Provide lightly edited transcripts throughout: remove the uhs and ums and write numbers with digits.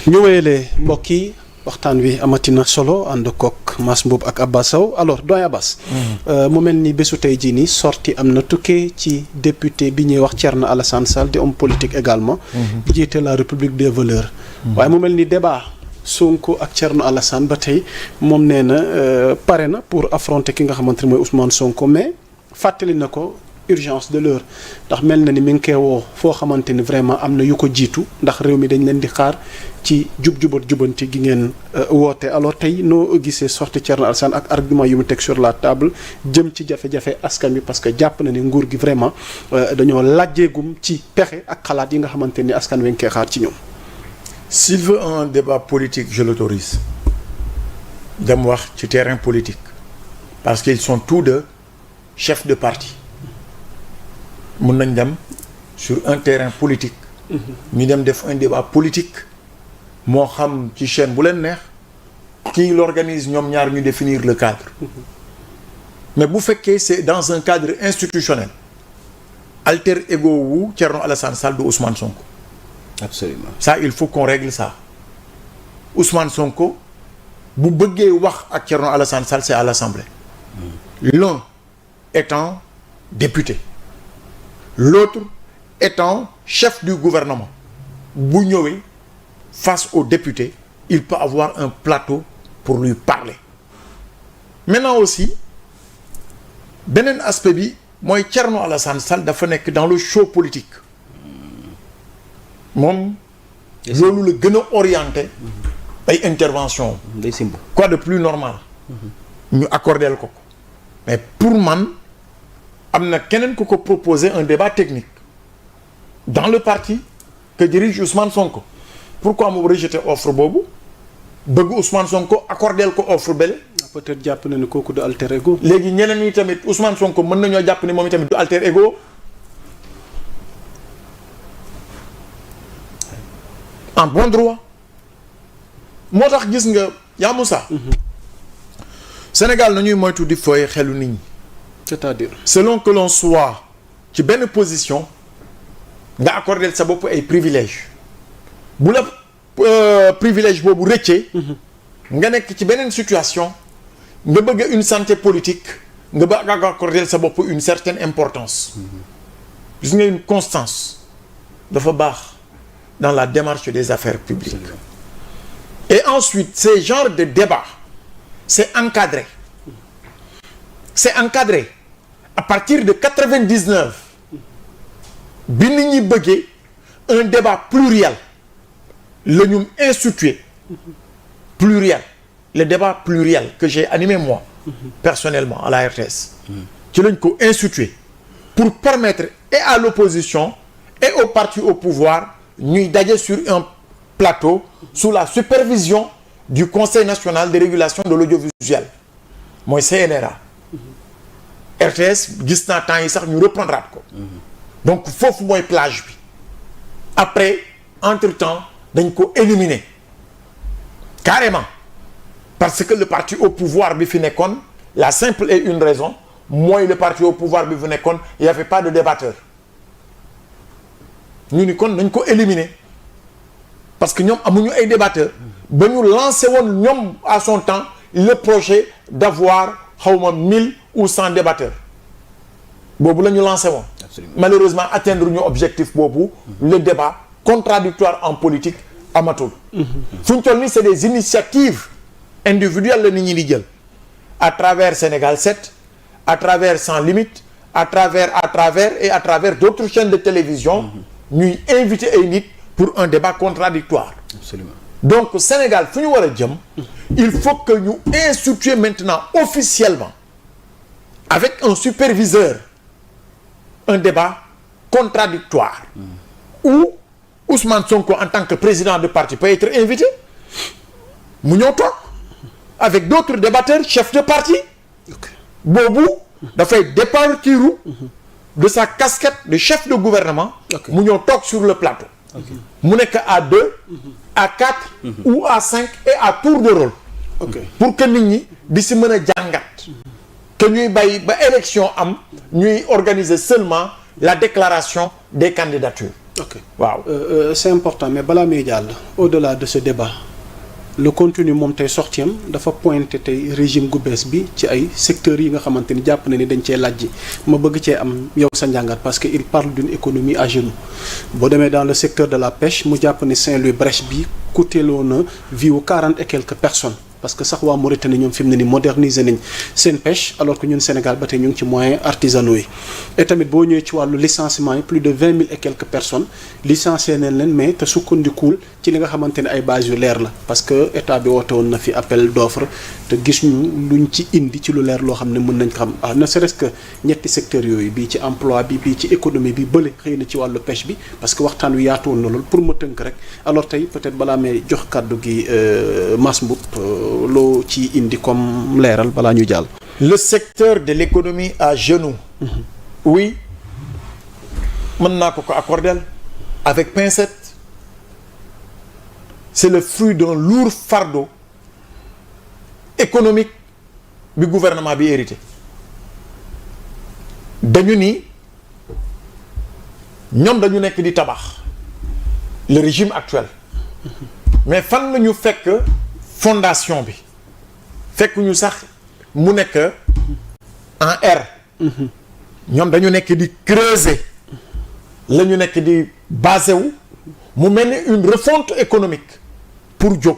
ñu wéyalee mbokk yi waxtaan wi amatina solo ànd kook Mass Mboup ak Abbas Sow alors doyen Abbas. mu mel ni bésu tey jii nii sorti am na tukkee ci député bi ñuy wax Thierno Alassane Sall di homme politique également. di jiite la République des valeurs. waaye mu mel ni débat Sonko ak Thierno Alassane ba tey moom nee na pare na pour affronter ki nga xamante ne mooy Ousmane Sonko mais fàttali na ko. urgence de l'heure ndax mel na ni mi ngi koy woo foo xamante ni vraiment am na yu ko jiitu ndax réew mi dañ leen di xaar ci jubanti gi ngeen woote alors tey noo gisee sorti Thierno Alassane ak argument yu mu teg sur la table jëm ci jafe-jafe askan bi parce que jàpp na ni nguur gi vraiment dañoo lajjeegum ci pexe ak xalaat yi nga xamante ni askan wi ngi koy xaar ci ñoom. S'il veut un débat politique je l'autorise dem wax ci terrain politique parce qu'ils sont tous deux chefs de parti. mën nañ dem sur un terrain politique ñu dem def un débat politique moo xam ci chaîne bu leen neex kii l'organise ñoom ñaar ñu définir le cadre mais bu fekkee c'est dans un cadre institutionnel alter ego wu Thierno Alassane Sall du Ousmane Sonko. Absolument. Ça il faut qu'on règle ça Ousmane Sonko bu bëggee wax ak Thierno Alassane Sall c'est à l'Assemblée. L'un étant député. L'autre étant chef du gouvernement bu ñëwee face aux députés il peut avoir un plateau pour lui parler maintenant aussi beneen aspect bi mooy Thierno Alassane Sall dafa nekk dans le show politique moom loolu la gën a orienté ay intervention day simb quoi de plus normal ñu accordeel ko mais pour man am na keneen ku ko proposer un débat technique dans le parti que dirige Ousmane Sonko pourquoi mu rejeter offre boobu bëgg Ousmane Sonko accordeel ko offre bele peut-être jàpp na ni kooku du alter ego. léegi ñeneen ñi tamit Ousmane Sonko mën nañoo jàpp ni moom tamit du alter ego en bon droit moo tax gis nga yaa Moussa Sénégal nañuy moytu di fooye xelu nit ñi. C'est-à-dire selon que l'on soit ci benn position nga accordé sa bopp ay privilèges bu la privilège boobu rëccee nga nekk ci beneen situation nga bëgg une santé politique nga bëgg accordé sa bopp une certaine importance gis nga une constance dafa baax dans la démarche des affaires publiques et ensuite ce genre de débat c'est encadré à partir de 99 bi nit ñi bëggee un débat pluriel la ñu institué pluriel le débat pluriel que j'ai animé moi personnellement à la RTS ci lañ ko institué pour permettre et à l'opposition et au parti au pouvoir ñuy daje sur un plateau sous la supervision du Conseil national de régulation de l'audiovisuel mooy CNRA RTS gis naa temps yi sax ñu reprendre ko donc foofu mooy plage bi après entre-temps dañ ko éliminer carrément parce que le parti au pouvoir bi fi nekkoon la simple et une raison mooy le parti au pouvoir bi fi nekkoon il y avait pas de débatteur ñu ni kon nañ ko éliminer parce que ñoom amuñu ay débatteurs ba ñu lancé woon ñoom à son temps le projet d'avoir xawma 1000 ou 100 débatteurs boobu la ñu lancé woon malheureusement atteindre ñu objectif boobu le débat contradictoire en politique amatul fu ñu toll nii c'est des initiatives individuelles la nit ñi di jël à travers Sénégal 7 à travers Sans Limites à travers d'autres chaînes de télévision ñuy inviter ay nit pour un débat contradictoire Absolument. Donc Sénégal fu ñu war a jëm il faut que ñu instituer maintenant officiellement avec un superviseur un débat contradictoire où Ousmane Sonko en tant que président de parti peut être invité mu ñëw toog avec d'autres débatteurs chefs de parti boobu dafay départir de sa casquette de chef de gouvernement mu ñëw toog sur le plateau mu nekk à 2 à 4 ou à 5 et à tour de rôle pour que nit ñi di si mën a jàngat que ñuy bàyyi ba élection am ñuy organiser seulement la déclaration des candidatures ok waaw. c'est important mais balaa muy jàll au-delà de ce débat le contenu moom tey sortiem dafa pointé tey régime gu bees bi ci ay secteurs yi nga xamante ni jàpp na ni dañ cee lajji ma bëgg cee am yow sa njàngat parce que il parle d'une économie à genoux boo demee dans le secteur de la pêche mu jàpp ni Saint-Louis brèche bi coûteloo na vie wu 40 et quelques personnes parce que sax waa Mauritanie ñoom fi mu ne ni moderniser nañ seen pêche alors que ñun Sénégal ba tey ñu ngi ci moyens artisanaux yi et tamit boo ñëwee ci wàllu licenciement yi plus de 20 000 et quelques personnes licencié nañ leen mais te sukkandikuwul ci li nga xamante ne ay bases yu leer la parce que état bi woote woon na fi appel d'offre te gis ñu luñ ci indi ci lu leer loo xam ne mën nañ xam ne serait-ce que ñetti secteurs yooyu bii ci emploi bi bii ci économie bi bële xëy na ci wàllu pêche bi parce que waxtaan wi yaatu woon na lool pour ma tënk rek alors tey peut-être balaa may jox kàddu gi Mass Mboup loo ci indi comme leeral balaa ñu jàll. Le secteur de l'économie à genoux. Oui mën naa ko accordel avec pincette. C'est le fruit d'un lourd fardeau économique bi gouvernement bi hérité dañu ni ñoom dañu nekk di tabax le régime actuel mais fan la ñu fekk fondation bi fekk ñu sax mu nekk en R ñoom dañu nekk di creuser la ñu nekk di basé wu mu mel ni une refonte économique pour jóg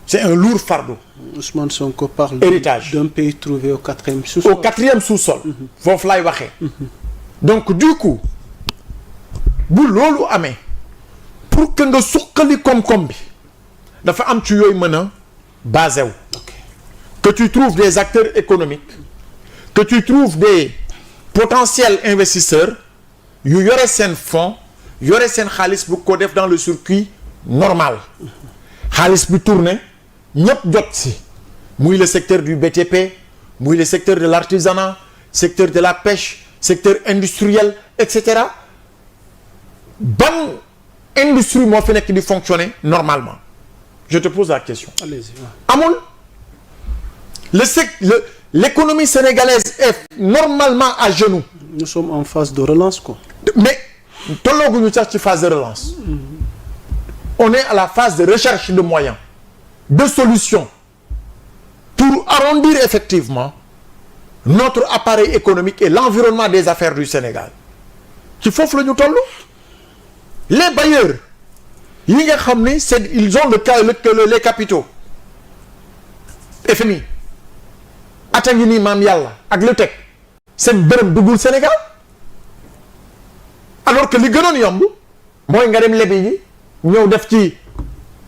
c'est un lourd fardeau. Ousmane Sonko parle héritage d'un pays trouvé au quatrième sous-sol. Au quatrième sous-sol. foofu laay waxee. donc du coup bu loolu amee pour que nga suqali koom-koom bi dafa am ci yooyu mën a basé wu. que tu trouves des acteurs économiques que tu trouves des potentiels investisseurs yu yore seen fonds yore seen xaalis bu ko def dans le circuit normal xaalis bi tourné ñëpp jot si muy le secteur du BTP muy le secteur de l'artisanat secteur de la pêche secteur industriel et cetera ban industrie moo fi nekk di fonctionner normalement je te pose la question. Allez-y. amul l'économie sénégalaise est normalement à genoux. Nous sommes en phase de relance quoi. mais tollooguñu sax ci phase de relance. On est à la phase de recherche de moyens de solutions pour arrondir effectivement notre appareil économique et l'environnement des affaires du Sénégal ci foofu la ñu toll. Les bailleurs yi nga xam ne ils ont les capitaux FMI ata ngi nii maam yàlla ak le teg seen bërëm duggul Sénégal alors que li gënoon yomb mooy nga dem lebi yi ñëw def ci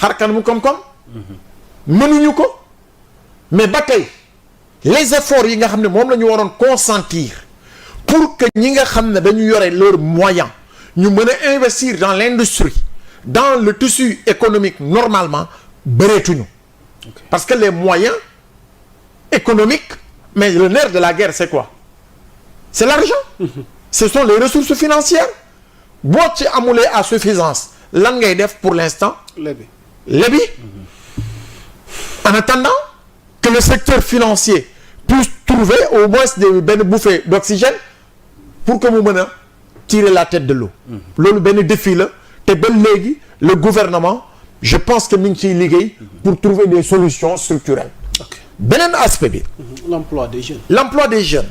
xarkan mu koom-koom mënuñu ko mais ba tey les efforts yi nga xam ne moom la ñu waroon consentir pour que ñi nga xam ne dañu yore leurs moyens ñu mën a investir dans l'industrie dans le tissu économique normalement bëreetuñu parce que les moyens économiques mais le nerf de la guerre c'est quoi c'est l'argent ce sont les ressources financières boo ci amulee à suffisance lan ngay def pour l'instant lebi en attendant que le secteur financier puisse trouver au moins benn bouffée d'oxygène pour que mu mën a tirer la tête de l'eau loolu benn défi la te ba léegi le gouvernement je pense que mi ngi ciy liggéey pour trouver des solutions structurelles beneen aspect bi l'emploi des jeunes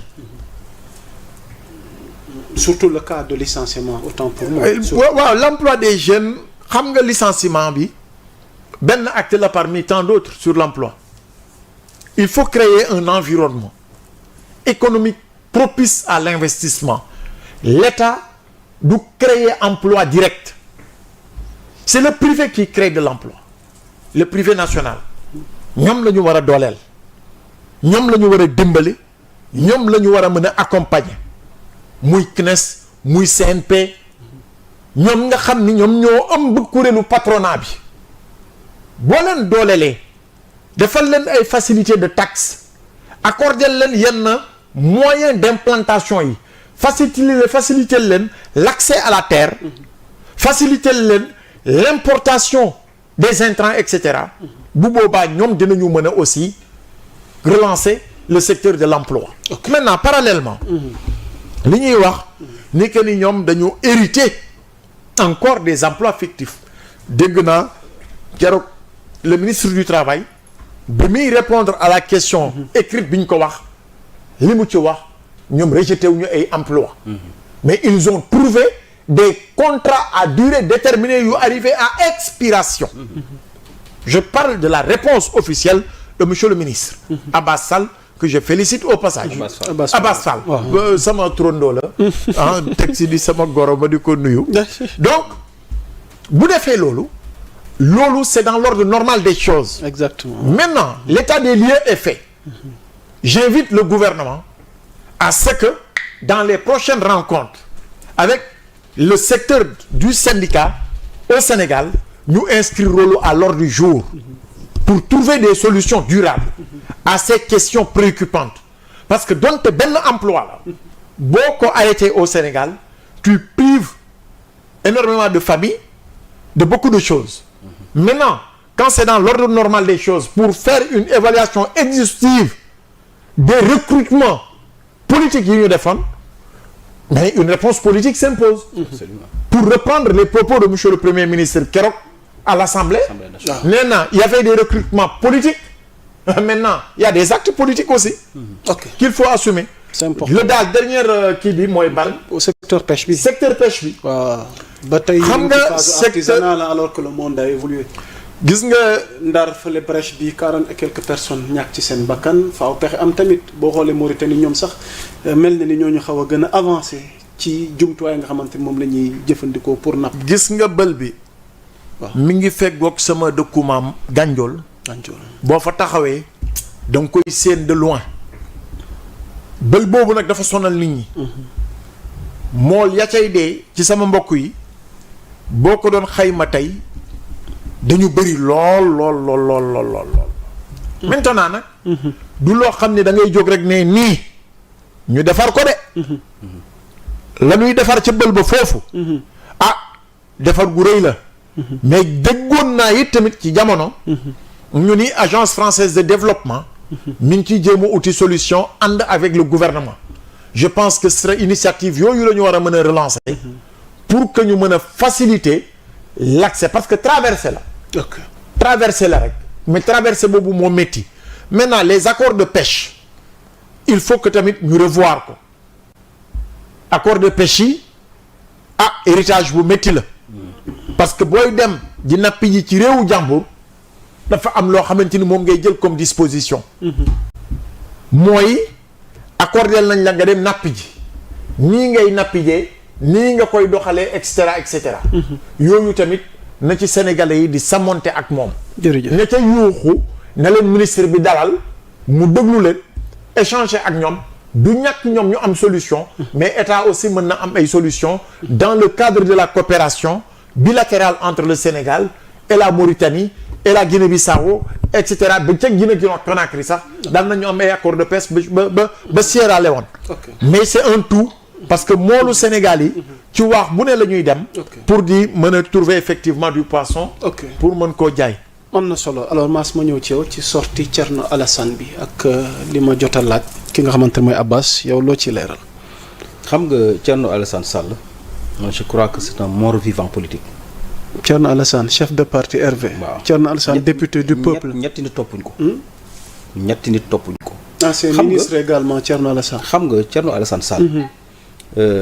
surtout le cas de licenciement autant pour moi waaw l'emploi des jeunes xam nga licenciement bi benn acte la parmi tant d'autres sur l'emploi il faut créer un environnement économique propice à l'investissement l'État du créer emploi direct c'est le privé qui crée de l'emploi le privé national ñoom la ñu war a dooleel ñoom la ñu war a dimbali ñoom la ñu war a mën a accompagner muy CNES muy CNP ñoom nga xam ni ñoom ñoo ëmb kuréelu patronat bi boo leen doolelee defal leen ay facilités de taxe accorder leen yenn moyens d'implantation yi faciliter leen l'accès à la terre faciliter leen l'importation des intrants et cetera bu boobaa ñoom dinañu mën a aussi relancer le secteur de l'emploi maintenant parallèlement li ñuy wax ni que ni ñoom dañu hériter encore des emplois fictifs dégg naa keroog le ministre du travail bi muy répondre à la question écrite bi ñu ko wax li mu ci wax ñoom rejeté wuñu ay emplois mais ils ont trouvé des contrats à durée déterminée yu arrivé à expiration je parle de la réponse officielle de monsieur le ministre Abbas Sall que je félicite au passage Abbas Fall sama trondo la ah teg si di sama goro ba di ko nuyu donc bu defee loolu c'est dans l'ordre normal des choses exactement maintenant l'état des lieux est fait j'invite le gouvernement à ce que dans les prochaines rencontres avec le secteur du syndicat au Sénégal ñu inscrire loolu à l'ordre du jour pour trouver des solutions durables à ces questions préoccupantes parce que donte benn emploi la boo ko arrêté au Sénégal tu prives énormément de familles de beaucoup de choses maintenant quand c'est dans l'ordre normal des choses pour faire une évaluation exhaustive des recrutements politiques yi ñu defoon mais une réponse politique s'impose. Absolument. Pour reprendre les propos de monsieur le Premier ministre keroog à l'Assemblée maintenant il y avait des recrutements politiques maintenant il y a des actes politiques aussi qu'il faut assumer. C'est important. le daal dernière kii bi mooy ban au secteur pêche bi waaw ba tey xam nga artisanal alors que le monde a évolué gis nga Ndar fële brèche bi 40 et quelques personnes ñàkk ci seen bakkan faaw pexe am tamit boo xoolee Mauritanie ñoom sax mel na ni ñooñu xaw a gën a avancé ci jumtuwaay nga xamante ni moom la ñuy jëfandikoo pour napp. gis nga bël bi mi ngi feggoog sama dëkku maam Gandiol boo fa taxawee da nga koy séen de loin bël boobu nag dafa sonal nit ñi mool ya cay dee ci sama mbokk yi boo ko doon xayma tey dañu bëri lool maintenant nag du loo xam ne da ngay jóg rek ne nii ñu defar ko de la ñuy defar ca bël ba foofu defar gu rëy la mais déggoon naa it tamit ci jamono ñu ni agence française de développement mi ngi ciy jéem a uti solution ànd avec le gouvernement je pense que ce serait initiative yooyu la ñu war a mën a relancer pour que ñu mën a faciliter l'accès parce que traversée la traversée la rek mais traversée boobu moo métti maintenant les accords de pêche il faut que tamit ñu revoir ko accord de pêche yi héritage bu métti la parce que booy dem di nappi ji ci réewu jàmbur dafa am loo xamante ni moom ngay jël comme disposition mooy accordé nañ la nga dem nappi ji nii ngay nappi jee nii nga koy doxalee et cetera yooyu tamit na ci sénégalais yi di samonte ak moom na ca yuuxu na leen ministre bi dalal mu déglu leen échanger ak ñoom du ñàkk ñoom ñu am solution mais état aussi mën na am ay solution dans le cadre de la coopération bilatérale entre le Sénégal et la Mauritanie et la Guinée-Bissau et cetera ba ca Guinée-Conakry sax daan nañu am ay accord de pêche ba Sierra Leone mais c'est un tout parce que moolu Sénégal yi ci wax bu ne la ñuy dem pour di mën a trouver effectivement du poisson pour mën koo jaay am na solo alors Mass ma ñëw ci yow ci sortie Thierno Alassane bi ak li ma jot a laaj ki nga xamante ne mooy Abbas yow loo ci leeral xam nga Thierno Alassane Sall je crois que c'est un mort-vivant politique Thierno Alassane chef de parti RV Thierno Alassane député du peuple ñetti nit toppuñ ko ñetti nit toppuñ ko ancien ministre également Thierno Alassane xam nga Thierno Alassane Sall